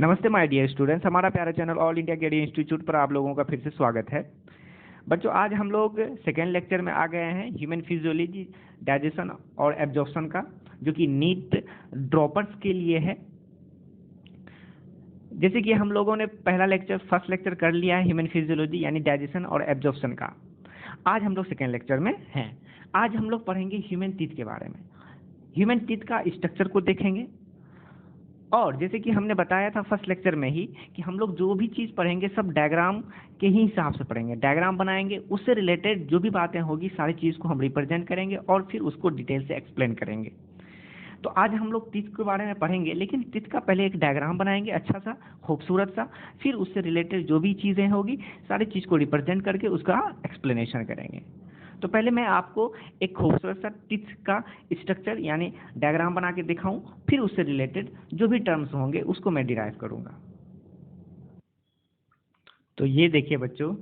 नमस्ते my dear students, हमारा प्यारा channel all India career institute पर आप लोगों का फिर से स्वागत है। बच्चों, आज हम लोग सेकेंड लेक्चर में आ गए हैं ह्यूमन फिजियोलॉजी, डाइजेशन और एब्जॉर्प्शन का, जो कि नीट ड्रॉपर्स के लिए है। जैसे कि हम लोगों ने फर्स्ट लेक्चर कर लिया है ह्यूमन फिजियोलॉजी यानी डाइजेशन और एब्जॉर्प्शन का। आज हम लोग सेकेंड लेक्चर में हैं। आज हम लोग पढ़ेंगे ह्यूमन टीथ के बारे में। ह्यूमन टीथ का स्ट्रक्चर को देखेंगे, और जैसे कि हमने बताया था फर्स्ट लेक्चर में ही कि हम लोग जो भी चीज़ पढ़ेंगे सब डायग्राम के ही हिसाब से पढ़ेंगे। डायग्राम बनाएंगे, उससे रिलेटेड जो भी बातें होगी सारी चीज़ को हम रिप्रेजेंट करेंगे और फिर उसको डिटेल से एक्सप्लेन करेंगे। तो आज हम लोग टीथ के बारे में पढ़ेंगे, लेकिन टीथ का पहले एक डायग्राम बनाएंगे अच्छा सा, खूबसूरत सा, फिर उससे रिलेटेड जो भी चीज़ें होगी सारी चीज़ को रिप्रेजेंट करके उसका एक्सप्लेनेशन करेंगे। तो पहले मैं आपको एक खूबसूरत सा टीथ का स्ट्रक्चर यानी डायग्राम बना के दिखाऊं, फिर उससे रिलेटेड जो भी टर्म्स होंगे उसको मैं डिराइव करूंगा। तो ये देखिए बच्चों,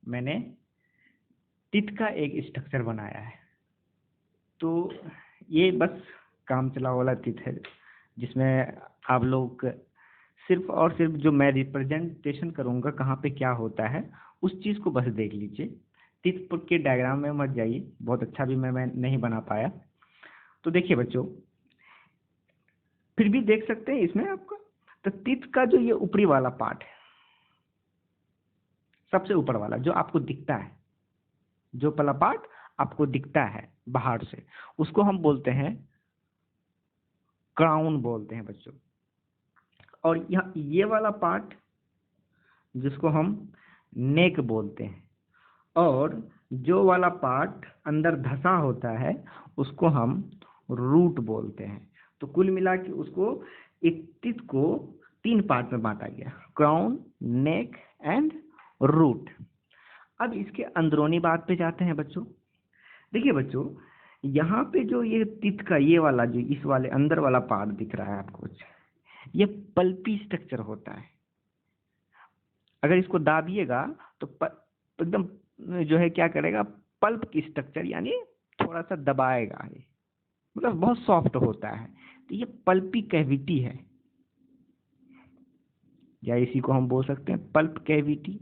मैंने टीथ का एक स्ट्रक्चर बनाया है। तो ये बस काम चला वाला टीथ है, जिसमें आप लोग सिर्फ और सिर्फ जो मैं रिप्रेजेंटेशन करूंगा कहाँ पे क्या होता है उस चीज़ को बस देख लीजिए। टीथ के डायग्राम में मत जाइए, बहुत अच्छा भी मैं नहीं बना पाया। तो देखिए बच्चों, फिर भी देख सकते हैं इसमें आपका। तो टीथ का जो ये ऊपरी वाला पार्ट है, सबसे ऊपर वाला जो आपको दिखता है, जो पहला पार्ट आपको दिखता है बाहर से, उसको हम बोलते हैं क्राउन बोलते हैं बच्चों। और यहाँ ये वाला पार्ट जिसको हम नेक बोलते हैं, और जो वाला पार्ट अंदर धंसा होता है उसको हम रूट बोलते हैं। तो कुल मिला के उसको एक टीथ को 3 पार्ट में बांटा गया, क्राउन, नेक एंड रूट। अब इसके अंदरूनी बात पे जाते हैं बच्चों। देखिए बच्चों, यहाँ पे जो ये टीथ का ये वाला जो इस वाले अंदर वाला पार्ट दिख रहा है आपको, ये पल्पी स्ट्रक्चर होता है। अगर इसको दाबिएगा तो एकदम जो है क्या करेगा, पल्प की स्ट्रक्चर यानी थोड़ा सा दबाएगा, ये मतलब बहुत सॉफ्ट होता है। तो ये पल्पी कैविटी है, या इसी को हम बोल सकते हैं पल्प कैविटी।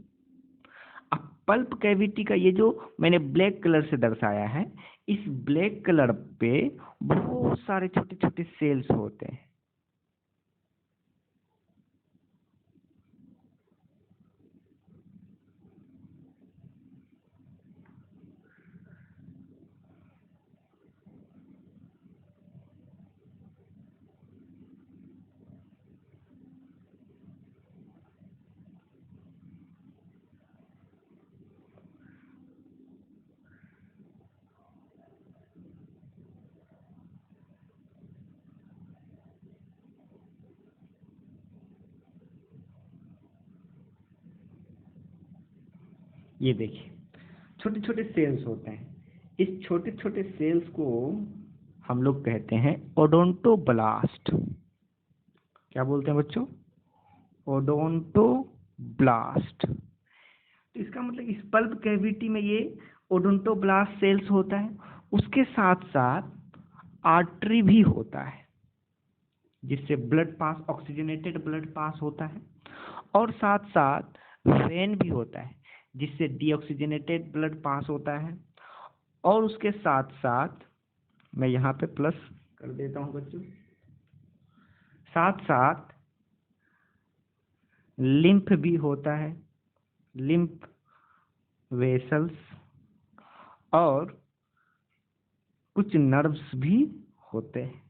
अब पल्प कैविटी का ये जो मैंने ब्लैक कलर से दर्शाया है, इस ब्लैक कलर पे बहुत सारे छोटे छोटे सेल्स होते हैं। ये देखिए छोटे छोटे सेल्स होते हैं। इस छोटे छोटे सेल्स को हम लोग कहते हैं ओडोंटोब्लास्ट। क्या बोलते हैं बच्चों? ओडोंटोब्लास्ट। तो इसका मतलब इस पल्प कैविटी में ये ओडोंटोब्लास्ट सेल्स होता है। उसके साथ साथ आर्टरी भी होता है, जिससे blood pass, oxygenated blood pass होता है, और साथ साथ वेन भी होता है जिससे डीऑक्सीजनेटेड ब्लड पास होता है। और उसके साथ साथ मैं यहाँ पे प्लस कर देता हूँ बच्चों, साथ साथ लिम्फ भी होता है, लिम्फ वेसल्स, और कुछ नर्व्स भी होते हैं।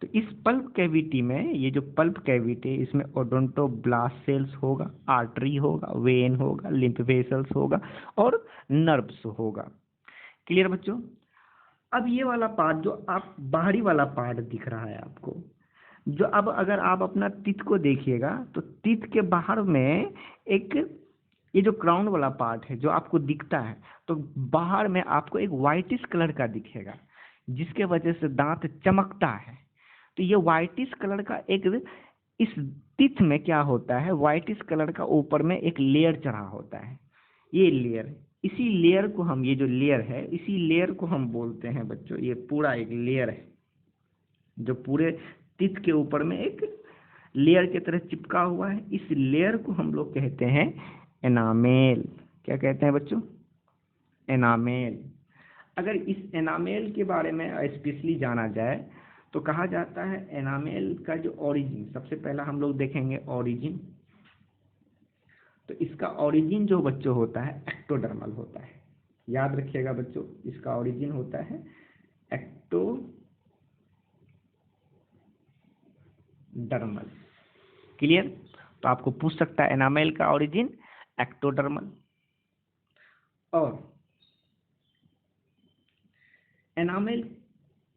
तो इस पल्प कैविटी में, ये जो पल्प कैविटी है, इसमें ओडोंटोब्लास्ट सेल्स होगा, आर्टरी होगा, वेन होगा, लिम्फ वेसल्स होगा और नर्व्स होगा। क्लियर बच्चों? अब ये वाला पार्ट जो आप बाहरी वाला पार्ट दिख रहा है आपको, जो अब अगर आप अपना टीथ को देखिएगा तो टीथ के बाहर में एक ये जो क्राउन वाला पार्ट है जो आपको दिखता है, तो बाहर में आपको एक व्हाइटिश कलर का दिखेगा, जिसके वजह से दांत चमकता है। तो ये व्हाइटिश कलर का एक, इस टीथ में क्या होता है, व्हाइटिश कलर का ऊपर में एक लेयर चढ़ा होता है। ये लेयर, इसी लेयर को हम, ये जो लेयर है, इसी लेयर को हम बोलते हैं बच्चों, ये पूरा एक लेयर है जो पूरे टीथ के ऊपर में एक लेयर की तरह चिपका हुआ है, इस लेयर को हम लोग कहते हैं एनामेल। क्या कहते हैं बच्चों? एनामेल। अगर इस एनामेल के बारे में स्पेशली जाना जाए तो कहा जाता है एनामेल का जो ओरिजिन, सबसे पहला हम लोग देखेंगे ओरिजिन। तो इसका ओरिजिन जो बच्चों होता है एक्टोडर्मल होता है। याद रखिएगा बच्चों, इसका ओरिजिन होता है एक्टोडर्मल। क्लियर? तो आपको पूछ सकता है एनामेल का ओरिजिन एक्टोडर्मल। और एनामेल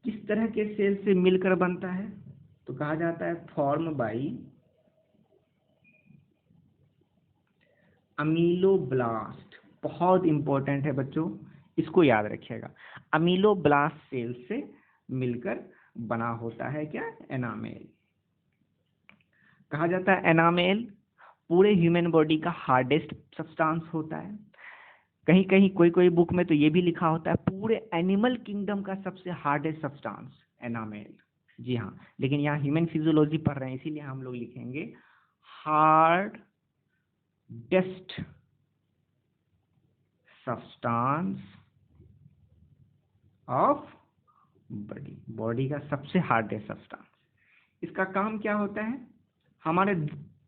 किस तरह के सेल से मिलकर बनता है? तो कहा जाता है फॉर्म बाई अमीलोब्लास्ट। बहुत इंपॉर्टेंट है बच्चों, इसको याद रखिएगा। अमीलोब्लास्ट सेल से मिलकर बना होता है क्या? एनामेल। कहा जाता है एनामेल पूरे ह्यूमन बॉडी का हार्डेस्ट सब्सटेंस होता है। कहीं कहीं कोई कोई बुक में तो ये भी लिखा होता है पूरे एनिमल किंगडम का सबसे हार्डेस्ट सब्सटेंस एनामेल। जी हाँ, लेकिन यहाँ ह्यूमन फिजियोलॉजी पढ़ रहे हैं इसीलिए हम लोग लिखेंगे hardest substance of body, body का सबसे हार्डेस्ट सब्सटेंस। इसका काम क्या होता है? हमारे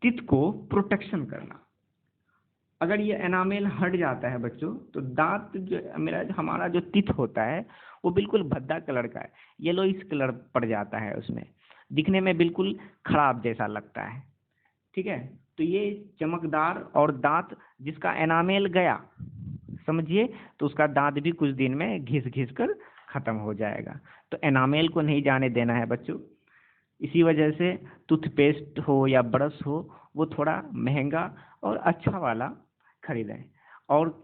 टीथ को प्रोटेक्शन करना। अगर ये एनामेल हट जाता है बच्चों तो दांत जो हमारा जो टीथ होता है वो बिल्कुल भद्दा कलर का है, येलोइश कलर पड़ जाता है, उसमें दिखने में बिल्कुल खराब जैसा लगता है। ठीक है, तो ये चमकदार और दांत जिसका एनामेल गया समझिए तो उसका दांत भी कुछ दिन में घिस घिस कर खत्म हो जाएगा। तो एनामेल को नहीं जाने देना है बच्चों। इसी वजह से टूथपेस्ट हो या ब्रश हो वो थोड़ा महंगा और अच्छा वाला खरीदें। और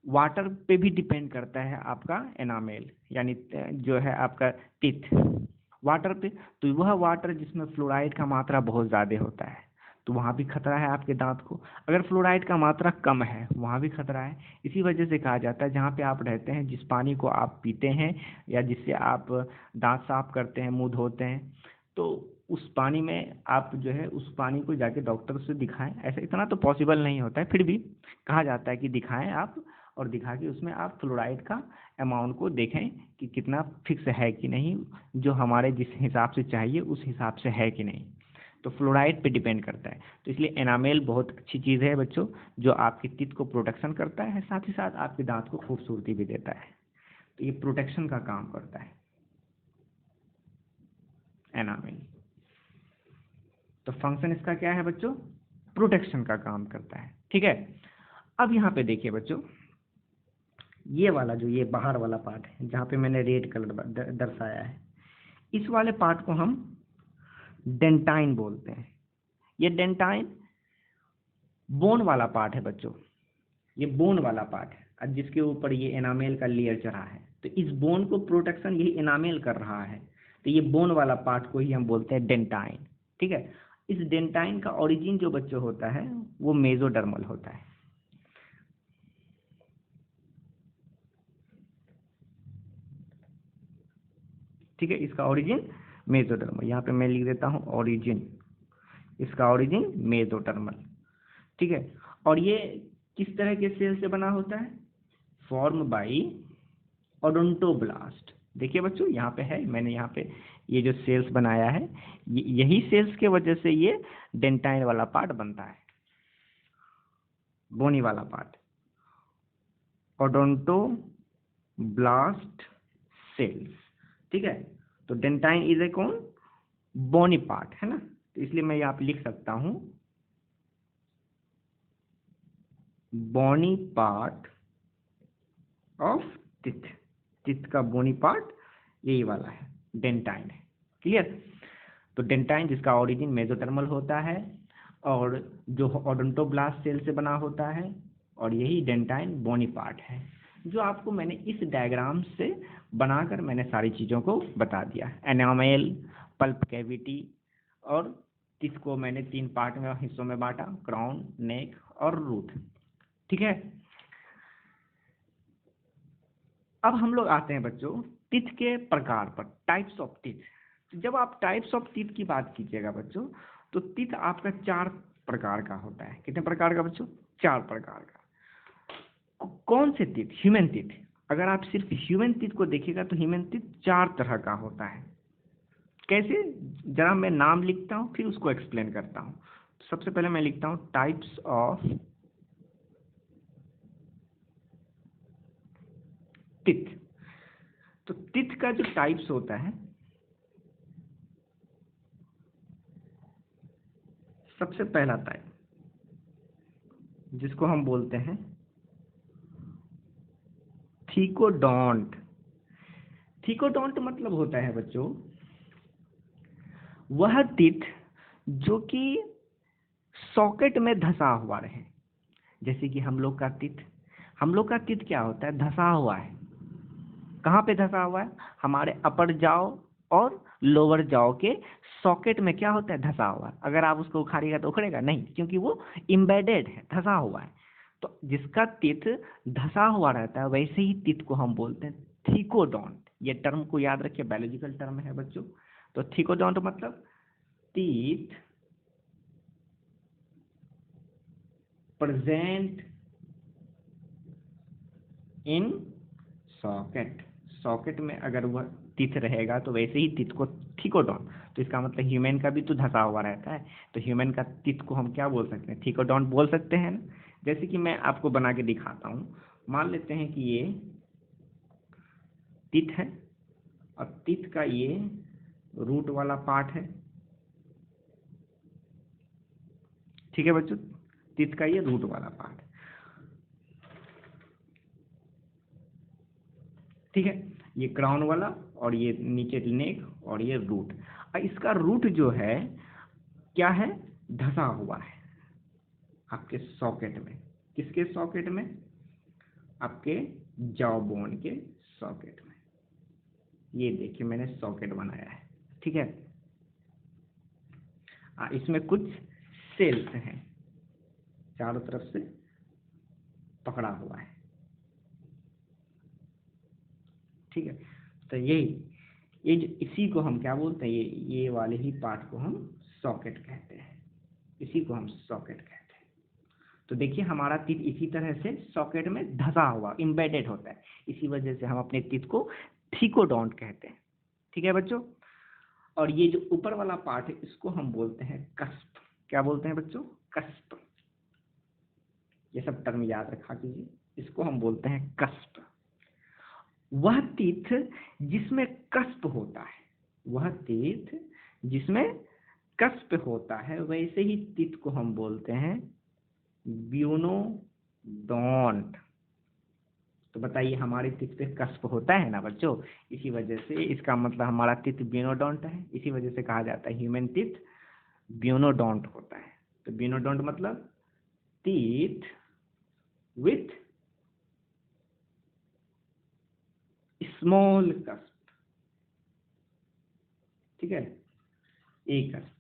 वाटर पे भी डिपेंड करता है आपका एनामेल, यानी जो है आपका टीथ वाटर पे। तो वह वाटर जिसमें फ्लोराइड का मात्रा बहुत ज़्यादा होता है तो वहाँ भी खतरा है आपके दांत को। अगर फ्लोराइड का मात्रा कम है वहाँ भी खतरा है। इसी वजह से कहा जाता है जहाँ पे आप रहते हैं, जिस पानी को आप पीते हैं या जिससे आप दांत साफ करते हैं, मुंह धोते हैं, तो उस पानी में आप जो है उस पानी को जाके डॉक्टर से दिखाएं। ऐसा इतना तो पॉसिबल नहीं होता है, फिर भी कहा जाता है कि दिखाएं आप, और दिखा के उसमें आप फ्लोराइड का अमाउंट को देखें कि कितना फिक्स है कि नहीं, जो हमारे जिस हिसाब से चाहिए उस हिसाब से है कि नहीं। तो फ्लोराइड पे डिपेंड करता है। तो इसलिए एनामेल बहुत अच्छी चीज़ है बच्चों, जो आपकी टीथ को प्रोटेक्शन करता है, साथ ही साथ आपके दांत को खूबसूरती भी देता है। तो ये प्रोटेक्शन का काम करता है एनामेल। तो फंक्शन इसका क्या है बच्चों? प्रोटेक्शन का काम करता है। ठीक है, अब यहाँ पे देखिए बच्चों, ये वाला जो ये बाहर वाला पार्ट है जहाँ पे मैंने रेड कलर दर्शाया है, इस वाले पार्ट को हम डेंटाइन बोलते हैं। ये डेंटाइन बोन वाला पार्ट है बच्चों, ये बोन वाला पार्ट है, और जिसके ऊपर ये एनामेल का लेयर चढ़ा है। तो इस बोन को प्रोटेक्शन यही एनामेल कर रहा है। तो ये बोन वाला पार्ट को ही हम बोलते हैं डेंटाइन। ठीक है, इस डेंटाइन का ओरिजिन जो बच्चों होता है वो मेसोडर्मल होता है। ठीक है, इसका ओरिजिन मेसोडर्मल, यहाँ पे मैं लिख देता हूँ ओरिजिन, इसका ओरिजिन मेसोडर्मल। ठीक है, और ये किस तरह के सेल से बना होता है? Form by odontoblast. देखिए बच्चों यहाँ पे है, मैंने यहाँ पे ये जो सेल्स बनाया है, यही सेल्स के वजह से ये डेंटाइन वाला पार्ट बनता है, बोनी वाला पार्ट, ओडोंटोब्लास्ट सेल्स। ठीक है, तो डेंटाइन इज ए कौन? बोनी पार्ट है ना, तो इसलिए मैं यहाँ पे लिख सकता हूँ बोनी पार्ट ऑफ टिथ। टिथ का बोनी पार्ट यही वाला है, डेंटाइन है। क्लियर? तो डेंटाइन जिसका ओरिजिन मेसोडर्मल होता है और जो ओडोंटोब्लास्ट सेल से बना होता है, और यही डेंटाइन बोनी पार्ट है, जो आपको मैंने इस डायग्राम से बनाकर मैंने सारी चीज़ों को बता दिया। एनामेल, पल्प कैविटी, और टिथ को मैंने 3 पार्ट में हिस्सों में बांटा, क्राउन, नेक और रूट। ठीक है, अब हम लोग आते हैं बच्चों टीथ के प्रकार पर, टाइप्स ऑफ टीथ। जब आप टाइप्स ऑफ टीथ की बात कीजिएगा बच्चों, तो टीथ आपका 4 प्रकार का होता है। कितने प्रकार का बच्चों? 4 प्रकार का। कौन से टीथ? Human teeth. अगर आप सिर्फ ह्यूमन टीथ को देखिएगा तो ह्यूमन टीथ 4 तरह का होता है। कैसे? जरा मैं नाम लिखता हूँ फिर उसको एक्सप्लेन करता हूँ। सबसे पहले मैं लिखता हूँ टाइप्स ऑफ टीथ। तो टीथ का जो टाइप्स होता है, सबसे पहला टाइप जिसको हम बोलते हैं थीकोडोंट। थीकोडोंट मतलब होता है बच्चों वह टीथ जो कि सॉकेट में धंसा हुआ रहे। जैसे कि हम लोग का टीथ क्या होता है? धंसा हुआ है। कहाँ पे धंसा हुआ है? हमारे अपर जाओ और लोअर जाओ के सॉकेट में क्या होता है? धंसा हुआ है। अगर आप उसको उखाड़िएगा तो उखड़ेगा नहीं, क्योंकि वो इम्बेडेड है, धंसा हुआ है। तो जिसका टीथ धंसा हुआ रहता है वैसे ही टीथ को हम बोलते हैं थीकोडोंट। ये टर्म को याद रखिए, बायोलॉजिकल टर्म है बच्चों। तो थीकोडोंट मतलब teeth present in socket. Socket में अगर वह टीथ रहेगा तो वैसे ही टीथ को थीकोडोंट। तो इसका मतलब ह्यूमन का भी तो धंसा हुआ रहता है, तो ह्यूमन का टीथ को हम क्या बोल सकते हैं? थीकोडोंट बोल सकते हैं ना। जैसे कि मैं आपको बना के दिखाता हूँ। मान लेते हैं कि ये टीथ है और टीथ का ये रूट वाला पार्ट है। ठीक है बच्चों, टीथ का ये रूट वाला पार्ट। ठीक है, ये क्राउन वाला और ये नीचे नेक और ये रूट। और इसका रूट जो है क्या है? धंसा हुआ है आपके सॉकेट में। किसके सॉकेट में? आपके जॉ बोन के सॉकेट में। ये देखिए मैंने सॉकेट बनाया है। ठीक है, इसमें कुछ सेल्स हैं, चारों तरफ से पकड़ा हुआ है। ठीक है, तो ये जो इसी को हम क्या बोलते हैं? ये वाले ही पार्ट को हम सॉकेट कहते हैं। इसी को हम सॉकेट कहते हैं। तो देखिए हमारा टीथ इसी तरह से सॉकेट में धंसा हुआ, एम्बेडेड होता है। इसी वजह से हम अपने टीथ को थीकोडोंट कहते हैं। ठीक है बच्चों, और ये जो ऊपर वाला पार्ट है इसको हम बोलते हैं कस्प। क्या बोलते हैं बच्चों? कस्प। ये सब टर्म याद रखा कीजिए। इसको हम बोलते हैं कस्प। वह टीथ जिसमें कस्प होता है, वह टीथ जिसमें कस्प होता है वैसे ही टीथ को हम बोलते हैं ब्यूनोडोंट। तो बताइए हमारे टीथ पे कस्प होता है ना बच्चों, इसी वजह से इसका मतलब हमारा टीथ ब्यूनोडोंट है। इसी वजह से कहा जाता है ह्यूमन टीथ ब्यूनोडोंट होता है। तो ब्यूनोडोंट मतलब टीथ विथ स्मॉल कस्प। ठीक है, एक कस्प,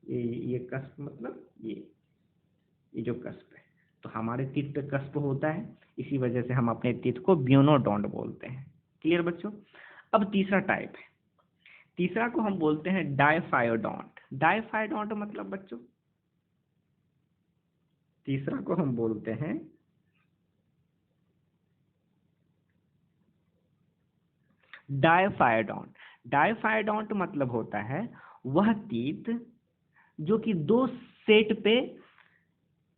ये कस्प मतलब ये जो कस्प है, तो हमारे टीथ पे कस्प होता है। इसी वजह से हम अपने टीथ को ब्यूनोडोंट बोलते हैं। क्लियर बच्चों? अब तीसरा टाइप है। तीसरा को हम बोलते हैं डायफायोडोंट। डायफायोडोंट मतलब बच्चों, तीसरा को हम बोलते हैं डायफायोडोंट। डायफायोडोंट मतलब होता है वह टीथ जो कि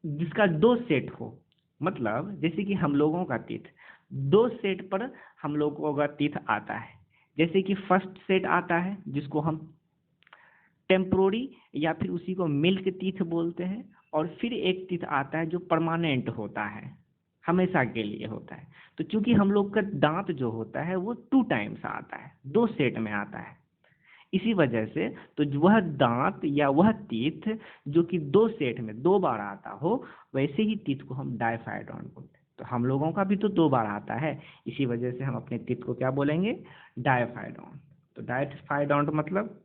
जिसका 2 सेट हो। मतलब जैसे कि हम लोगों का टीथ 2 सेट पर हम लोगों का टीथ आता है। जैसे कि फर्स्ट सेट आता है जिसको हम टेम्पोररी या फिर उसी को मिल्क टीथ बोलते हैं, और फिर एक टीथ आता है जो परमानेंट होता है, हमेशा के लिए होता है। तो चूंकि हम लोग का दांत जो होता है वो 2 टाइम्स आता है, 2 सेट में आता है। इसी वजह से तो वह दांत या वह टीथ जो कि 2 सेट में 2 बार आता हो वैसे ही टीथ को हम डायफायोडोंट बोलते हैं। तो हम लोगों का भी तो 2 बार आता है, इसी वजह से हम अपने टीथ को क्या बोलेंगे? डायफायोडोंट। तो डायफायोडोंट मतलब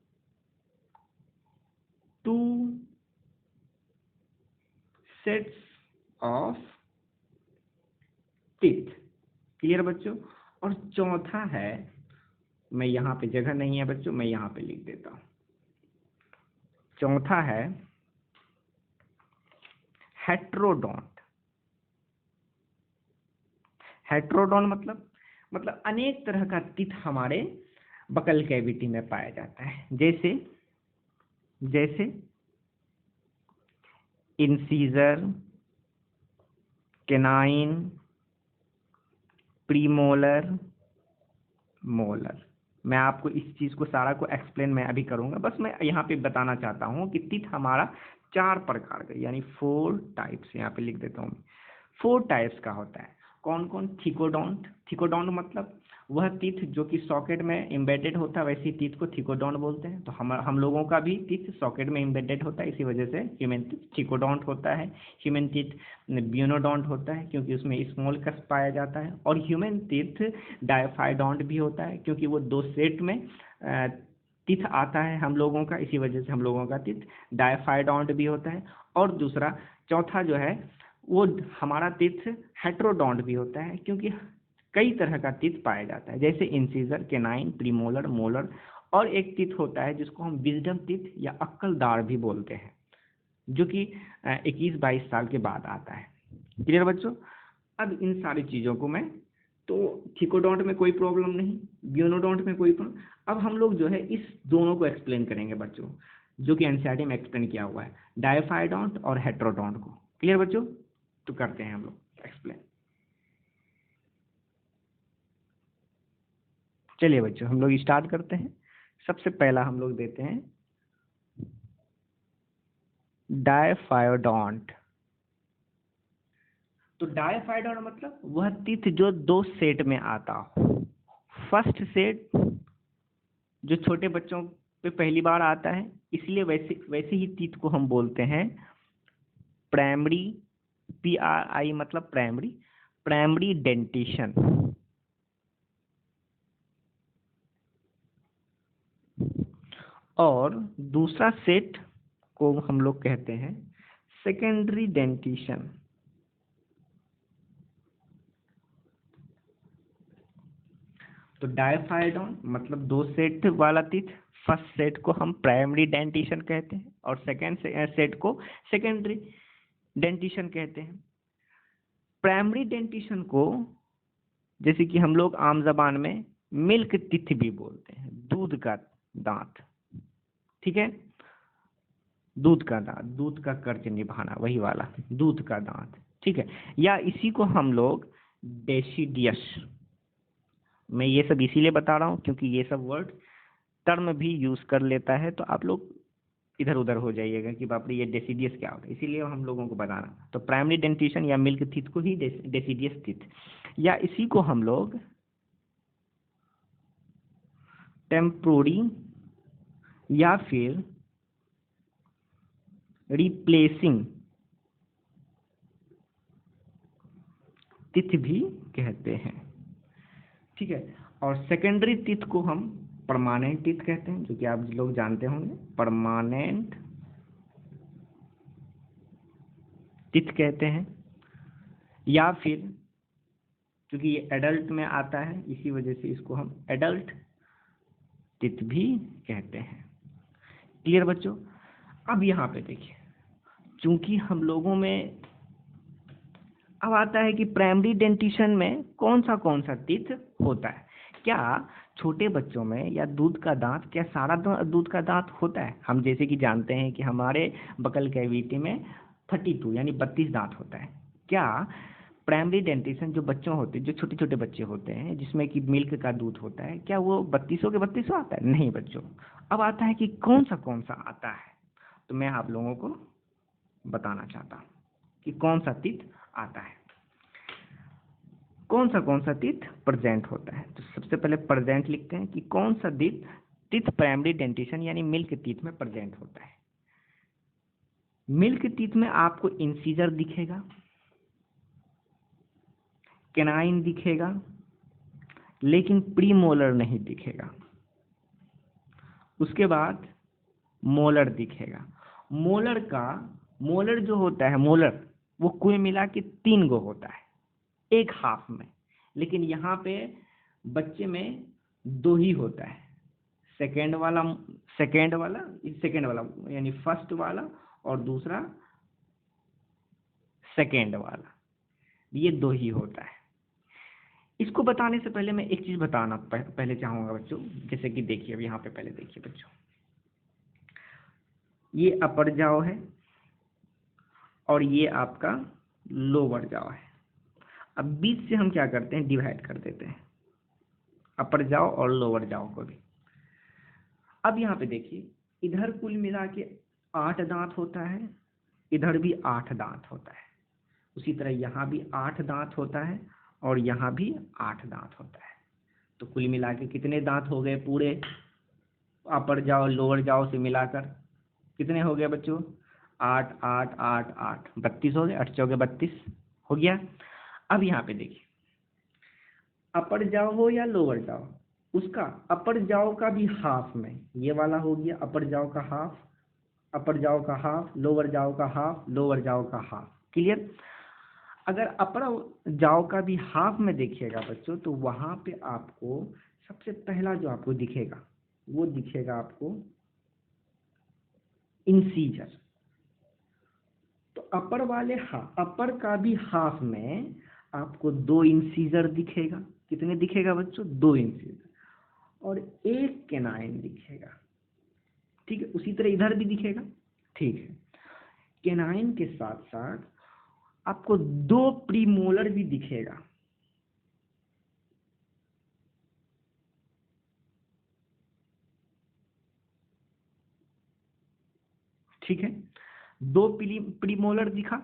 2 सेट्स ऑफ टीथ। क्लियर बच्चों? और चौथा है, मैं यहाँ पे जगह नहीं है बच्चों, मैं यहाँ पे लिख देता हूँ। चौथा है हेट्रोडोंट। हेट्रोडोंट मतलब अनेक तरह का टीथ हमारे बकल कैविटी में पाया जाता है, जैसे इंसीजर, केनाइन, प्रीमोलर, मोलर। मैं आपको इस चीज को सारा को एक्सप्लेन मैं अभी करूंगा, बस मैं यहाँ पे बताना चाहता हूँ कि टीथ हमारा 4 प्रकार का यानी 4 टाइप्स, यहाँ पे लिख देता हूँ, 4 टाइप्स का होता है। कौन कौन? थिकोडोंट। थिकोडोंट मतलब वह टीथ जो कि सॉकेट में एम्बेडेड होता है, वैसी टीथ को थिकोडोंट बोलते हैं। तो हम लोगों का भी टीथ सॉकेट में एम्बेडेड होता है, इसी वजह से ह्यूमन टीथ थिकोडोंट होता है। ह्यूमन टीथ ब्यूनोडोंट होता है क्योंकि उसमें स्मॉल कस पाया जाता है, और ह्यूमन टीथ डायफाइडोंट भी होता है क्योंकि वो 2 सेट में टीथ आता है हम लोगों का, इसी वजह से हम लोगों का टीथ डायफाइडोंट भी होता है। और दूसरा चौथा जो है वो हमारा टीथ हेट्रोडोंट भी होता है क्योंकि कई तरह का टीथ पाया जाता है, जैसे इंसीजर, केनाइन, प्रीमोलर, मोलर। और एक टीथ होता है जिसको हम विजडम टीथ या अक्कलदार भी बोलते हैं, जो कि 21-22 साल के बाद आता है। क्लियर बच्चों? अब इन सारी चीज़ों को मैं तो थिकोडोंट में कोई प्रॉब्लम नहीं, ब्यूनोडोंट में कोई प्रॉब्लम। अब हम लोग जो है इस दोनों को एक्सप्लेन करेंगे बच्चों, जो कि एनसीईआरटी में एक्सप्लेन किया हुआ है, डायफाइडोंट और हेट्रोडोंट को। क्लियर बच्चों? तो करते हैं हम लोग एक्सप्लेन। चलिए बच्चों हम लोग स्टार्ट करते हैं। सबसे पहला हम लोग देते हैं डायफाइडोंट। तो डायफाइडोंट मतलब वह टीथ जो 2 सेट में आता हो। फर्स्ट सेट जो छोटे बच्चों पे पहली बार आता है, इसलिए वैसे ही टीथ को हम बोलते हैं प्राइमरी, PRI मतलब प्राइमरी डेंटिशन। और दूसरा सेट को हम लोग कहते हैं सेकेंडरी डेंटिशन। तो डायफाइडोंट मतलब 2 सेट वाला टीथ, फर्स्ट सेट को हम प्राइमरी डेंटिशन कहते हैं और सेकेंड सेट को सेकेंडरी डेंटिशन कहते हैं। प्राइमरी डेंटिशन को जैसे कि हम लोग आम जबान में मिल्क टीथ भी बोलते हैं, दूध का दांत। ठीक है, दूध का दांत, दूध का कर्ज निभाना, वही वाला दूध का दांत। ठीक है, या इसी को हम लोग डेसिडियस, मैं ये सब इसीलिए बता रहा हूँ क्योंकि ये सब वर्ड टर्म भी यूज कर लेता है, तो आप लोग इधर उधर हो जाइएगा कि बाप रे ये डेसिडियस क्या होता है, इसीलिए हम लोगों को बताना। तो प्राइमरी डेंटिशन या मिल्क टीथ को ही डेसिडियस टीथ, या इसी को हम लोग टेम्पोरी या फिर रिप्लेसिंग टीथ भी कहते हैं। ठीक है, और सेकेंडरी टीथ को हम परमानेंट टीथ कहते हैं, जो कि आप लोग जानते होंगे, परमानेंट टीथ कहते हैं। या फिर क्योंकि ये एडल्ट में आता है, इसी वजह से इसको हम एडल्ट टीथ भी कहते हैं। क्लियर बच्चों? अब यहाँ पे देखिए, चूंकि हम लोगों में अब आता है कि प्राइमरी डेंटिशन में कौन सा टीथ होता है। क्या छोटे बच्चों में या दूध का दांत, क्या सारा दूध का दांत होता है? हम जैसे कि जानते हैं कि हमारे बकल कैविटी में 32 यानी 32 दांत होता है। क्या प्राइमरी डेंटिशन जो बच्चों होते हैं, जो छोटे छोटे बच्चे होते हैं जिसमें कि मिल्क का दूध होता है, क्या वो 32 के 32 आता है? नहीं बच्चों। अब आता है कि कौन सा आता है, तो मैं आप लोगों को बताना चाहता हूँ कि कौन सा टीथ आता है, कौन सा टीथ प्रेजेंट होता है। तो सबसे पहले प्रेजेंट लिखते हैं कि कौन सा टीथ प्राइमरी डेंटिशन यानी मिल्क टीथ में प्रेजेंट होता है। मिल्क टीथ में आपको इंसीजर दिखेगा, केनाइन दिखेगा, लेकिन प्रीमोलर नहीं दिखेगा। उसके बाद मोलर दिखेगा। मोलर जो होता है, मोलर वो कुल मिला के 3 गो होता है एक हाफ में, लेकिन यहाँ पे बच्चे में 2 ही होता है, सेकेंड वाला यानी फर्स्ट वाला, और दूसरा सेकेंड वाला, ये दो ही होता है। इसको बताने से पहले मैं एक चीज बताना पहले चाहूंगा बच्चों, जैसे कि देखिए अब यहाँ पे पहले देखिए बच्चों, ये अपर जाओ है और ये आपका लोअर जाओ है। अब बीच से हम क्या करते हैं, डिवाइड कर देते हैं अपर जाओ और लोअर जाओ को भी। अब यहाँ पे देखिए, इधर कुल मिला के 8 दांत होता है, इधर भी 8 दांत होता है, उसी तरह यहाँ भी 8 दांत होता है और यहाँ भी 8 दांत होता है। तो कुल मिला के कितने दांत हो गए पूरे अपर जाओ लोअर जाओ से मिलाकर, कितने हो गए बच्चों? 8 8 8 8 32 हो गए, 8 चौके 32 हो गया। अब यहाँ पे देखिए, अपर जाओ हो या लोअर जाओ, उसका अपर जाओ का भी हाफ में, ये वाला हो गया अपर जाओ का हाफ, अपर जाओ का हाफ, लोअर जाओ का हाफ, लोअर जाओ का हाफ। क्लियर? अगर अपर जाओ का भी हाफ में देखिएगा बच्चों, तो वहां पे आपको सबसे पहला जो आपको दिखेगा वो दिखेगा आपको इंसीजर। तो अपर वाले अपर का भी हाफ में आपको 2 इंसीजर दिखेगा। कितने दिखेगा बच्चों? 2 इंसीजर, और 1 केनाइन दिखेगा। ठीक है, उसी तरह इधर भी दिखेगा। ठीक है, केनाइन के साथ साथ आपको 2 प्रीमोलर भी दिखेगा। ठीक है, 2 प्रीमोलर दिखा।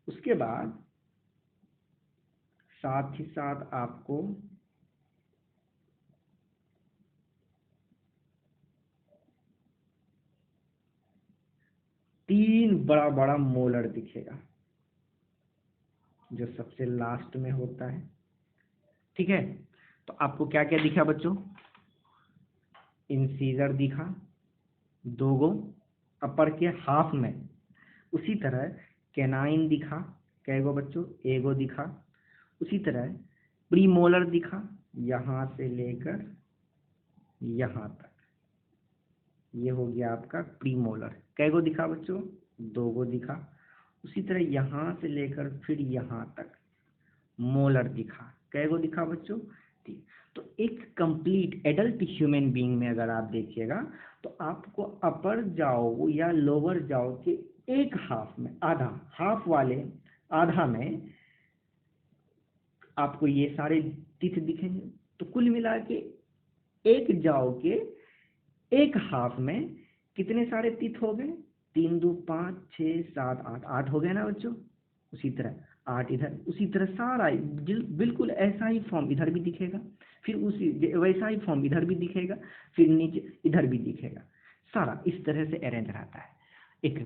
उसके बाद साथ ही साथ आपको 3 बड़ा बड़ा मोलर दिखेगा, जो सबसे लास्ट में होता है। ठीक है, तो आपको क्या क्या दिखा बच्चों? इंसीजर दिखा 2 गो अपर के हाफ में, उसी तरह केनाइन दिखा, कै गो बच्चों? 1 गो दिखा। उसी तरह प्रीमोलर दिखा, यहां से लेकर यहां तक, ये हो गया आपका प्रीमोलर। कै गो दिखा बच्चों? 2 गो दिखा। उसी तरह यहां से लेकर फिर यहां तक मोलर दिखा। कै गो दिखा बच्चों? 3। तो एक कंप्लीट एडल्ट ह्यूमन बीइंग में अगर आप देखिएगा, तो आपको अपर जाओ या लोअर जाओ के एक हाफ में, आधा हाफ वाले आधा में आपको ये सारे टीथ दिखेंगे। तो कुल मिला के एक जाओ के एक हाफ में कितने सारे टीथ हो गए? 3 2 5 6 7 8, 8 हो गए ना बच्चों? उसी तरह 8 इधर, उसी तरह सारा बिल्कुल ऐसा ही फॉर्म इधर भी दिखेगा, फिर उसी वैसा ही फॉर्म इधर भी दिखेगा, फिर नीचे इधर भी दिखेगा। सारा इस तरह से अरेंज रहता है एक।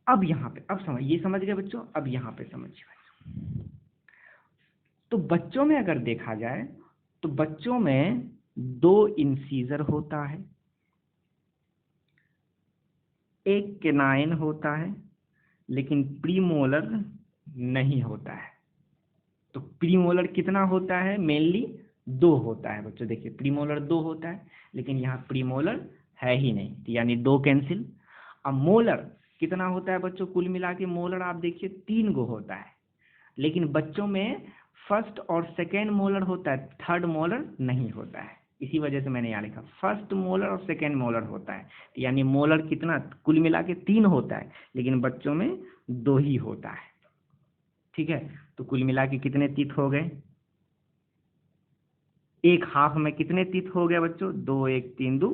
अब यहाँ पे अब ये समझ गए बच्चों? अब यहाँ पे समझिए बच्चों, तो बच्चों में अगर देखा जाए तो बच्चों में 2 इंसीजर होता है, 1 केनाइन होता है, लेकिन प्रीमोलर नहीं होता है। तो प्रीमोलर कितना होता है? मेनली 2 होता है बच्चों। देखिए प्रीमोलर 2 होता है, लेकिन यहाँ प्रीमोलर है ही नहीं, तो यानी 2 कैंसिल। अब मोलर कितना होता है बच्चों? कुल मिला के मोलर आप देखिए 3 गो होता है, लेकिन बच्चों में फर्स्ट और सेकेंड मोलर होता है, थर्ड मोलर नहीं होता है। इसी वजह से मैंने यहाँ लिखा फर्स्ट मोलर और सेकेंड मोलर होता है, यानी मोलर कितना? कुल मिला के 3 होता है, लेकिन बच्चों में 2 ही होता है। ठीक है, तो कुल मिला के कितने टीथ हो गए? एक हाफ में कितने टीथ हो गए बच्चों? 2 1 3 2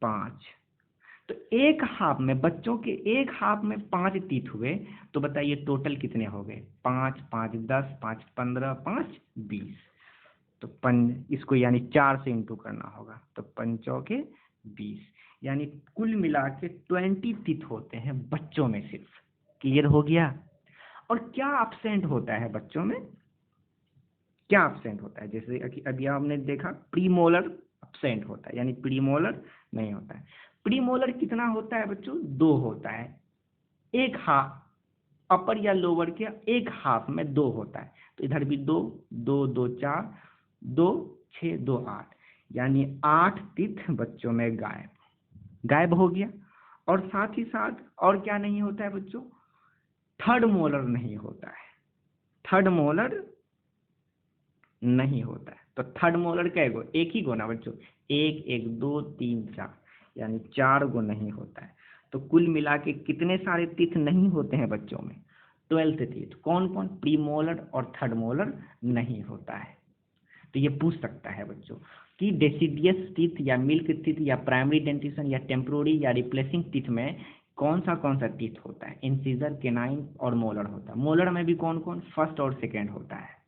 5। तो एक हाफ में, बच्चों के एक हाफ में 5 टीथ हुए, तो बताइए टोटल कितने हो गए? 5 5 10 5 15 5 20। तो इसको यानी 4 से इंटू करना होगा, तो 5 चौके 20, यानी कुल मिला के 20 टीथ होते हैं बच्चों में सिर्फ। क्लियर हो गया? और क्या एब्सेंट होता है बच्चों में? क्या एब्सेंट होता है? जैसे अभी आपने देखा प्रीमोलर एब्सेंट होता है, यानी प्रीमोलर नहीं होता है। प्रीमोलर कितना होता है बच्चों? 2 होता है, एक हाफ अपर या लोअर के एक हाफ में 2 होता है। तो इधर भी 2 2 2 4 2 6 2 8, यानी 8 टीथ बच्चों में गायब हो गया। और साथ ही साथ और क्या नहीं होता है बच्चों, थर्ड मोलर नहीं होता है, थर्ड मोलर नहीं होता है। तो थर्ड मोलर कै गो, एक ही गो ना बच्चों, 1 1 2 3 4, यानी 4 गो नहीं होता है। तो कुल मिला के कितने सारे टीथ नहीं होते हैं बच्चों में, 12 टीथ। कौन कौन, प्रीमोलर और थर्ड मोलर नहीं होता है। तो ये पूछ सकता है बच्चों कि डेसिडियस टीथ या मिल्क टीथ या प्राइमरी डेंटिशन या टेम्पोररी या रिप्लेसिंग टीथ में कौन सा टीथ होता है। इंसिजर, केनाइन और मोलर होता है। मोलर में भी कौन कौन, फर्स्ट और सेकेंड होता है।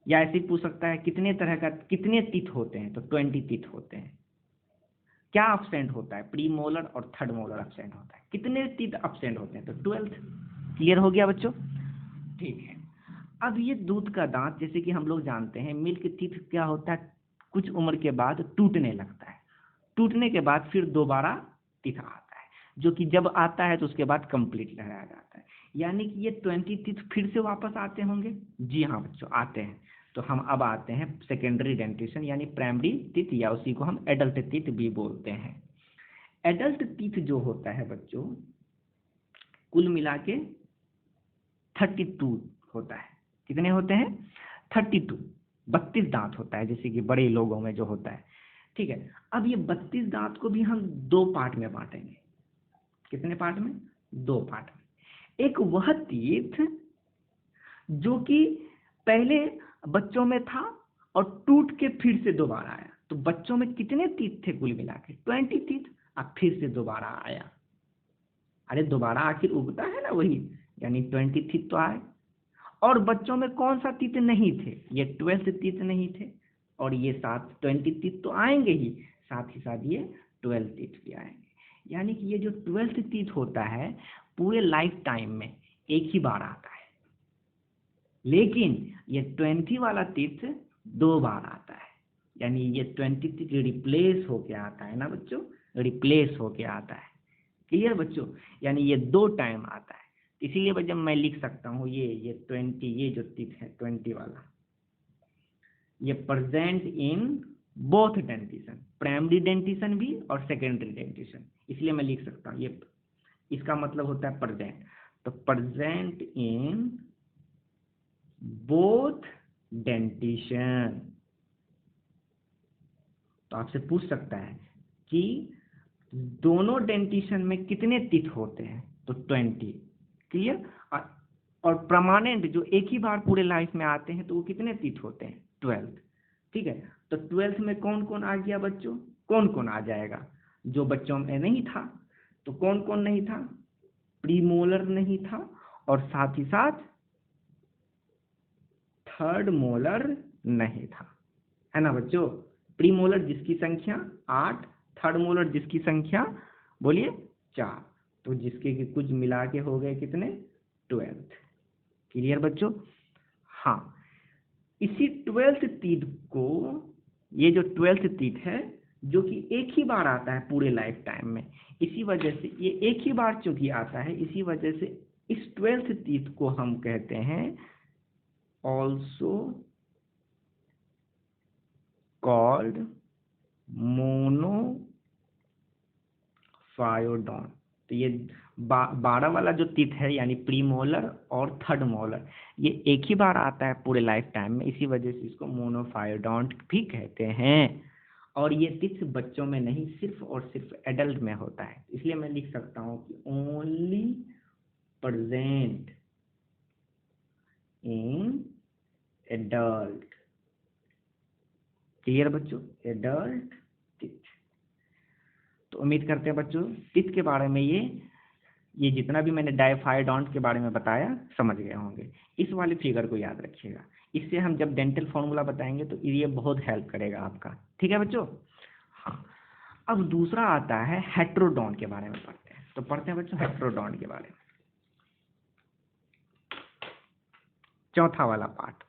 या ऐसे ही पूछ सकता है कितने तरह का, कितने टीथ होते हैं, तो 20 टीथ होते हैं। क्या अब्सेंट होता है, प्री मोलर और थर्ड मोलर अब्सेंट होता है। कितने टीथ अब्सेंट होते हैं, तो 12। क्लियर हो गया बच्चों, ठीक है। अब ये दूध का दांत, जैसे कि हम लोग जानते हैं मिल्क टीथ क्या होता है, कुछ उम्र के बाद टूटने लगता है। टूटने के बाद फिर दोबारा टीथ आता है, जो कि जब आता है तो उसके बाद कंप्लीट लहराया जाता है। यानी कि ये 20 टीथ फिर से वापस आते होंगे। जी हाँ बच्चों, आते हैं। तो हम अब आते हैं सेकेंडरी डेंटिशन यानी प्राइमरी टीथ, या उसी को हम एडल्ट टीथ भी बोलते हैं। एडल्ट टीथ जो होता है बच्चों, कुल मिला के 32 होता है। कितने होते हैं, 32, 32 दांत होता है, जैसे कि बड़े लोगों में जो होता है। ठीक है, अब ये 32 दांत को भी हम 2 पार्ट में बांटेंगे। कितने पार्ट में, 2 पार्ट में। एक वह टीथ जो कि पहले बच्चों में था और टूट के फिर से दोबारा आया। तो बच्चों में कितने टीथ थे कुल मिला के, 20 टीथ। अब फिर से दोबारा आया। अरे दोबारा आखिर उगता है ना वही, यानी 20 टीथ तो आए। और बच्चों में कौन सा टीथ नहीं थे, ये 12 टीथ नहीं थे। और ये साथ 20 टीथ तो आएंगे ही, साथ ही साथ ये 12 टीथ भी आएंगे। यानी कि ये जो 12 टीथ होता है पूरे लाइफ टाइम में एक ही बार आता है। लेकिन ये 20 वाला टीथ 2 बार आता है। यानी ये 20 टीथ रिप्लेस होके आता है ना बच्चों, रिप्लेस होके आता है। क्लियर बच्चों, यानी ये 2 टाइम आता है। इसीलिए जब मैं लिख सकता हूँ ये 20, ये जो टीथ है 20 वाला, ये present in both dentition, primary dentition भी और सेकेंडरी डेंटिशन। इसलिए मैं लिख सकता हूँ ये, इसका मतलब होता है प्रेजेंट। तो प्रेजेंट इन बोथ डेंटिशन। तो आपसे पूछ सकता है कि दोनों डेंटिशन में कितने टीथ होते हैं, तो 20। क्लियर। और परमानेंट जो एक ही बार पूरे लाइफ में आते हैं तो वो कितने टीथ होते हैं, 12। ठीक है, तो 12 में कौन कौन आ गया बच्चों, कौन कौन आ जाएगा जो बच्चों में नहीं था। तो कौन कौन नहीं था, प्रीमोलर नहीं था, और साथ ही साथ थर्ड मोलर नहीं था, है ना बच्चों। प्रीमोलर जिसकी संख्या 8, थर्ड मोलर जिसकी संख्या बोलिए 4, तो जिसके कि कुछ मिला के हो गए कितने, 12। क्लियर बच्चों। हाँ, इसी 12 टीथ को, ये जो 12 टीथ है जो कि एक ही बार आता है पूरे लाइफ टाइम में, इसी वजह से ये एक ही बार चूंकि आता है, इसी वजह से इस 12 टीथ को हम कहते हैं ऑल्सो कॉल्ड मोनोफायोडॉन। तो ये 12 वाला जो टीथ है यानी प्रीमोलर और थर्ड मोलर, ये एक ही बार आता है पूरे लाइफ टाइम में, इसी वजह से इसको मोनोफायोडॉन्ट भी कहते हैं। और ये टीथ बच्चों में नहीं, सिर्फ और सिर्फ एडल्ट में होता है। इसलिए मैं लिख सकता हूँ कि only present in adult. Clear बच्चों, एडल्ट टीथ। तो उम्मीद करते हैं बच्चों टीथ के बारे में ये जितना भी मैंने डायफायोडॉन्ट के बारे में बताया समझ गए होंगे। इस वाले फिगर को याद रखिएगा, इससे हम जब डेंटल फॉर्मूला बताएंगे तो ये बहुत हेल्प करेगा आपका। ठीक है बच्चों। हाँ, अब दूसरा आता है हेट्रोडॉन के बारे में पढ़ते हैं। तो पढ़ते हैं बच्चों हेट्रोडॉन के बारे में, चौथा वाला पार्ट।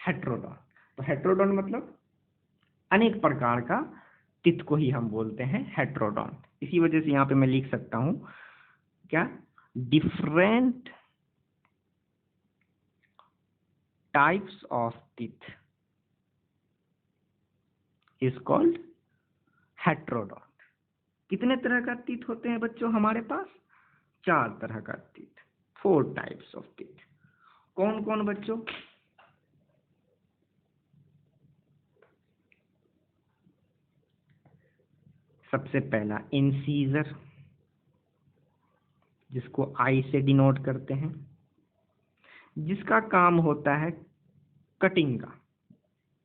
हेट्रोडॉन, तो हेट्रोडॉन मतलब अनेक प्रकार का टीथ को ही हम बोलते हैं हेट्रोडॉन। इसी वजह से यहाँ पे मैं लिख सकता हूँ क्या, different types of teeth is called heterodont. कितने तरह का टीथ होते हैं बच्चों हमारे पास? 4 तरह का टीथ, 4 टाइप्स ऑफ टीथ. कौन कौन बच्चों? सबसे पहला इंसीजर, जिसको आई से डिनोट करते हैं, जिसका काम होता है कटिंग का,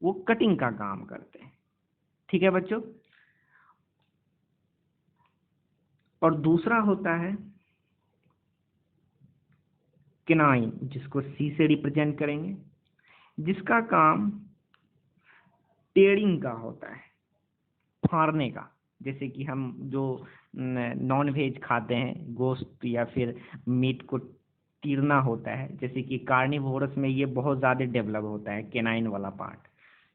वो कटिंग का काम करते हैं. ठीक है बच्चों. और दूसरा होता है केनाइन, जिसको सी से रिप्रेजेंट करेंगे, जिसका काम टेयरिंग का होता है, फाड़ने का. जैसे कि हम जो नॉन वेज खाते हैं, गोश्त या फिर मीट को चीरना होता है, जैसे कि कार्निवोरस में ये बहुत ज़्यादा डेवलप होता है केनाइन वाला पार्ट,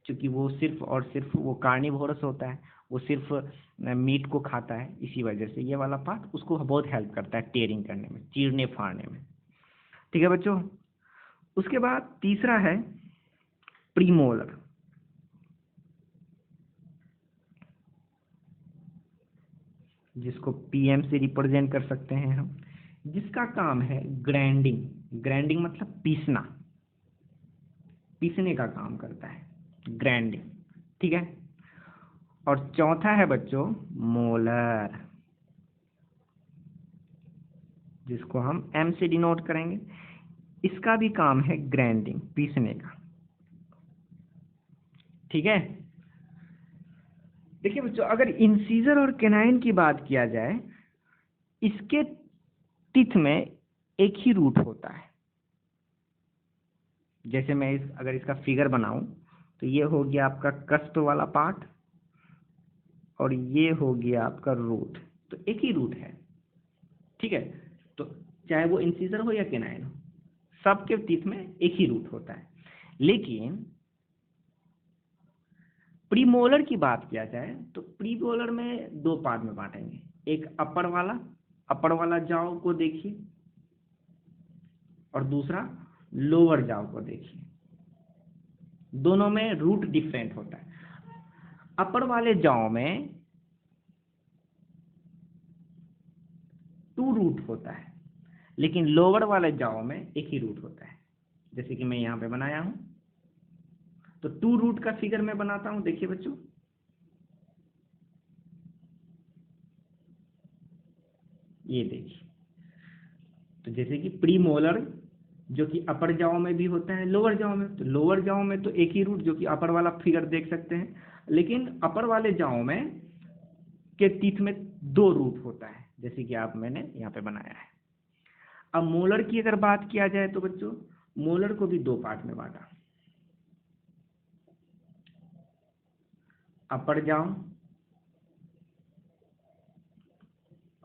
क्योंकि वो सिर्फ और सिर्फ वो कार्निवोरस होता है, वो सिर्फ मीट को खाता है. इसी वजह से ये वाला पार्ट उसको बहुत हेल्प करता है टेयरिंग करने में, चीरने फाड़ने में. ठीक है बच्चों. उसके बाद तीसरा है प्रीमोलर, जिसको पीएम से रिप्रेजेंट कर सकते हैं हम, जिसका काम है ग्राइंडिंग. ग्राइंडिंग मतलब पीसना, पीसने का काम करता है, ग्राइंडिंग. ठीक है. और चौथा है बच्चों मोलर, जिसको हम एम से डिनोट करेंगे. इसका भी काम है ग्राइंडिंग, पीसने का. ठीक है. देखिए बच्चों, अगर इंसीजर और केनाइन की बात किया जाए, इसके टीथ में एक ही रूट होता है. जैसे मैं अगर इसका फिगर बनाऊं तो ये हो गया आपका कस्प वाला पार्ट और ये हो गया आपका रूट, तो एक ही रूट है. ठीक है. तो चाहे वो इंसीजर हो या केनाइन हो, सबके टीथ में एक ही रूट होता है. लेकिन प्रीमोलर की बात किया जाए तो प्रीमोलर में 2 पार्ट में बांटेंगे. एक अपर वाला जाव को देखिए, और दूसरा लोअर जाव को देखिए. दोनों में रूट डिफरेंट होता है. अपर वाले जाव में 2 रूट होता है, लेकिन लोअर वाले जाव में एक ही रूट होता है. जैसे कि मैं यहाँ पे बनाया हूं, तो 2 रूट का फिगर मैं बनाता हूं. देखिए बच्चों, ये देखिए. तो जैसे कि प्रीमोलर जो कि अपर जाव में भी होता है, लोअर जाव में, तो लोअर जाव में तो एक ही रूट, जो कि अपर वाला फिगर देख सकते हैं, लेकिन अपर वाले जाव में के टीथ में 2 रूट होता है, जैसे कि मैंने यहाँ पे बनाया है. अब मोलर की अगर बात किया जाए तो बच्चों, मोलर को भी 2 पार्ट में बांटा. अपर जाव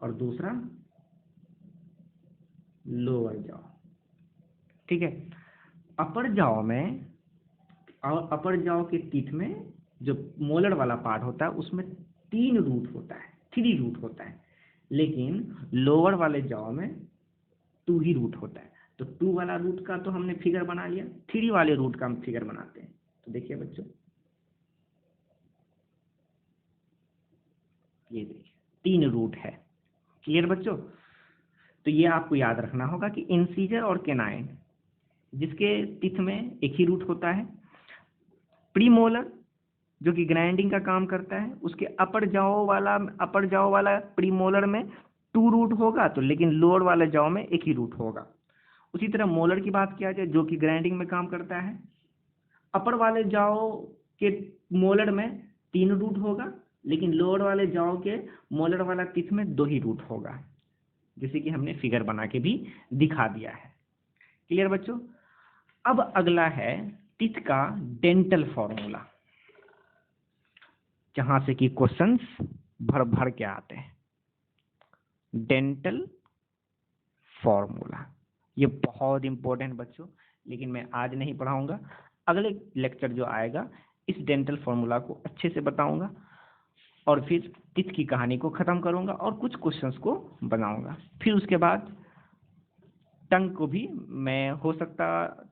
और दूसरा लोअर जाव. ठीक है. अपर जाव के टीथ में जो मोलर वाला पार्ट होता है उसमें 3 रूट होता है, 3 रूट होता है, लेकिन लोअर वाले जाव में 2 ही रूट होता है. तो 2 वाला रूट का तो हमने फिगर बना लिया, 3 वाले रूट का हम फिगर बनाते हैं. तो देखिए बच्चों, ये देखिए 3 रूट है. क्लियर बच्चों? तो ये आपको याद रखना होगा कि इंसीजर और केनाइन, जिसके टीथ में एक ही रूट होता है, प्रीमोलर जो कि ग्राइंडिंग का काम करता है, उसके अपर जाव वाला प्रीमोलर में 2 रूट होगा, तो लेकिन लोअर वाले जाव में एक ही रूट होगा. उसी तरह मोलर की बात किया जाए, जो कि ग्राइंडिंग में काम करता है, अपर वाले जाव के मोलर में 3 रूट होगा, लेकिन लोअर वाले जाव के मोलर वाला टीथ में 2 ही रूट होगा, जैसे कि हमने फिगर बना के भी दिखा दिया है. क्लियर बच्चों? अब अगला है टीथ का डेंटल फॉर्मूला, जहां से कि क्वेश्चंस भर भर के आते हैं. डेंटल फॉर्मूला ये बहुत इंपॉर्टेंट बच्चों, लेकिन मैं आज नहीं पढ़ाऊंगा. अगले लेक्चर जो आएगा, इस डेंटल फॉर्मूला को अच्छे से बताऊंगा और फिर टीथ की कहानी को खत्म करूंगा और कुछ क्वेश्चंस को बनाऊंगा. फिर उसके बाद टंग को भी मैं हो सकता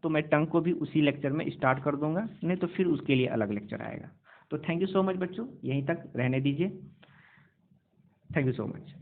तो मैं टंग को भी उसी लेक्चर में स्टार्ट कर दूंगा, नहीं तो फिर उसके लिए अलग लेक्चर आएगा। तो थैंक यू सो मच बच्चों, यहीं तक रहने दीजिए। Thank you so much.